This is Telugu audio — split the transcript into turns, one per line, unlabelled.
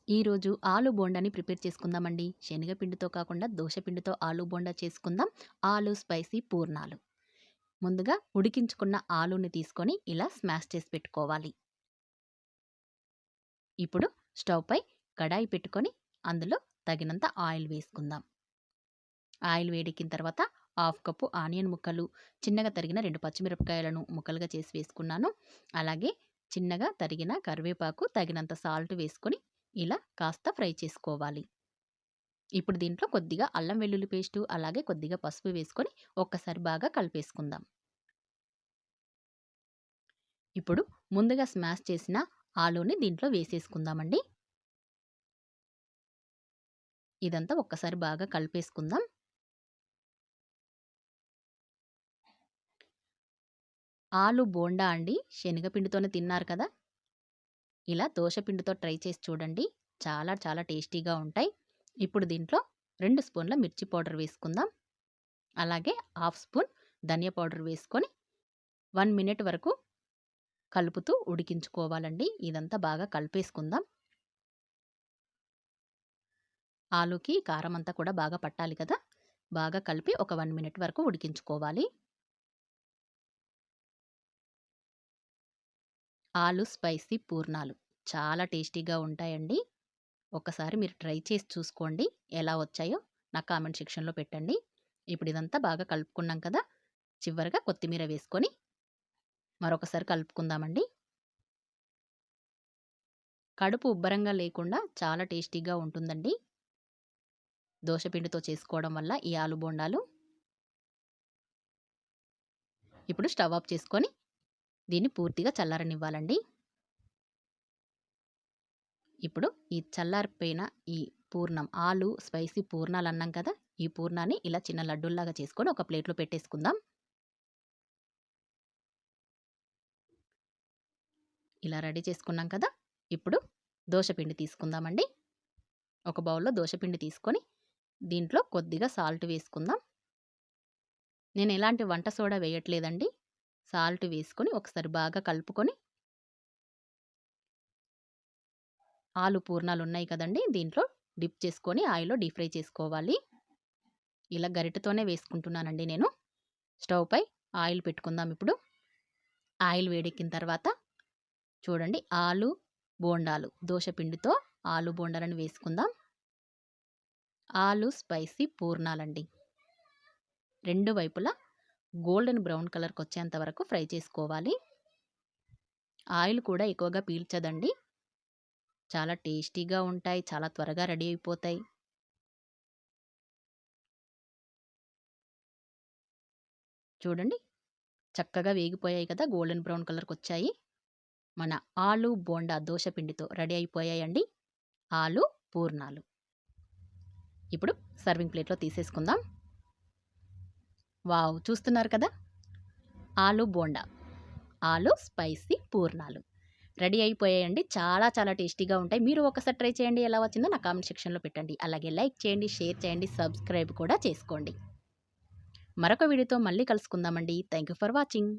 ఈరోజు ఆలు బోండాని ప్రిపేర్ చేసుకుందామండి. శనగపిండితో కాకుండా దోసపిండితో ఆలు బోండా చేసుకుందాం. ఆలు స్పైసీ పూర్ణాలు. ముందుగా ఉడికించుకున్న ఆలుని తీసుకొని ఇలా స్మాష్ చేసి పెట్టుకోవాలి. ఇప్పుడు స్టవ్ పై కడాయి పెట్టుకొని అందులో తగినంత ఆయిల్ వేసుకుందాం. ఆయిల్ వేడెక్కిన తర్వాత 1/2 కప్పు ఆనియన్ ముక్కలు, చిన్నగా తరిగిన 2 పచ్చిమిరపకాయలను ముక్కలుగా చేసి వేసుకున్నాను. అలాగే చిన్నగా తరిగిన కరివేపాకు, తగినంత సాల్ట్ వేసుకొని ఇలా కాస్త ఫ్రై చేసుకోవాలి. ఇప్పుడు దీంట్లో కొద్దిగా అల్లం వెల్లుల్లి పేస్టు, అలాగే కొద్దిగా పసుపు వేసుకొని ఒక్కసారి బాగా కలిపేసుకుందాం. ఇప్పుడు ముందుగా స్మాష్ చేసిన ఆలూని దీంట్లో వేసేసుకుందామండి. ఇదంతా ఒక్కసారి బాగా కలిపేసుకుందాం. ఆలు బోండా అండి శనగపిండితోనే తిన్నారు కదా! ఇలా దోసపిండితో ట్రై చేసి చూడండి. చాలా చాలా టేస్టీగా ఉంటాయి. ఇప్పుడు దీంట్లో 2 స్పూన్ల మిర్చి పౌడర్ వేసుకుందాం. అలాగే 1/2 స్పూన్ ధనియా పౌడర్ వేసుకొని 1 మినిట్ వరకు కలుపుతూ ఉడికించుకోవాలండి. ఇదంతా బాగా కలిపేసుకుందాం. ఆలూకి కారం అంతా కూడా బాగా పట్టాలి కదా! బాగా కలిపి ఒక 1 మినిట్ వరకు ఉడికించుకోవాలి. ఆలు స్పైసీ పూర్ణాలు చాలా టేస్టీగా ఉంటాయండి. ఒకసారి మీరు ట్రై చేసి చూసుకోండి. ఎలా వచ్చాయో నా కామెంట్ సెక్షన్‌లో పెట్టండి. ఇప్పుడు ఇదంతా బాగా కలుపుకున్నాం కదా! చివరగా కొత్తిమీర వేసుకొని మరొకసారి కలుపుకుందామండి. కడుపు ఉబ్బరంగా లేకుండా చాలా టేస్టీగా ఉంటుందండి. దోసపిండితో చేసుకోవడం వల్ల ఈ ఆలు బోండాలు. ఇప్పుడు స్టవ్ ఆఫ్ చేసుకొని దీన్ని పూర్తిగా చల్లారనివ్వాలండి. ఇప్పుడు ఈ చల్లారిపోయిన ఈ పూర్ణం ఆలు స్పైసీ పూర్ణాలు అన్నాం కదా! ఈ పూర్ణాన్ని ఇలా చిన్న లడ్డూల్లాగా చేసుకొని ఒక ప్లేట్‌లో పెట్టేసుకుందాం. ఇలా రెడీ చేసుకున్నాం కదా! ఇప్పుడు దోసపిండి తీసుకుందామండి. ఒక బౌల్‌లో దోసపిండి తీసుకొని దీంట్లో కొద్దిగా సాల్ట్ వేసుకుందాం. నేను ఎలాంటి వంట సోడా వేయట్లేదండి. సాల్ట్ వేసుకొని ఒకసారి బాగా కలుపుకొని ఆలు పూర్ణాలు ఉన్నాయి కదండీ! దీంట్లో డిప్ చేసుకొని ఆయిల్‌లో డీప్ ఫ్రై చేసుకోవాలి. ఇలా గరిటెతోనే వేసుకుంటున్నానండి నేను. స్టవ్ పై ఆయిల్ పెట్టుకుందాం ఇప్పుడు. ఆయిల్ వేడెక్కిన తర్వాత చూడండి ఆలు బోండాలు దోసపిండితో ఆలు బోండాలను వేసుకుందాం. ఆలు స్పైసీ పూర్ణాలండి. 2 వైపులా గోల్డెన్ బ్రౌన్ కలర్‌కొచ్చేంత వరకు ఫ్రై చేసుకోవాలి. ఆయిల్ కూడా ఎక్కువగా పీల్చదండి. చాలా టేస్టీగా ఉంటాయి. చాలా త్వరగా రెడీ అయిపోతాయి. చూడండి చక్కగా వేగిపోయాయి కదా! గోల్డెన్ బ్రౌన్ కలర్‌కొచ్చాయి. మన ఆలు బోండా దోసపిండితో రెడీ అయిపోయాయండి ఆలు పూర్ణాలు. ఇప్పుడు సర్వింగ్ ప్లేట్‌లో తీసేసుకుందాం. వావ్! చూస్తున్నారు కదా! ఆలు బోండా, ఆలు స్పైసీ పూర్ణాలు రెడీ అయిపోయాయండి. చాలా చాలా టేస్టీగా ఉంటాయి. మీరు ఒకసారి ట్రై చేయండి. ఎలా వచ్చిందో నా కామెంట్ సెక్షన్‌లో పెట్టండి. అలాగే లైక్ చేయండి, షేర్ చేయండి, సబ్స్క్రైబ్ కూడా చేసుకోండి. మరొక వీడియోతో మళ్ళీ కలుసుకుందామండి. Thank you for watching.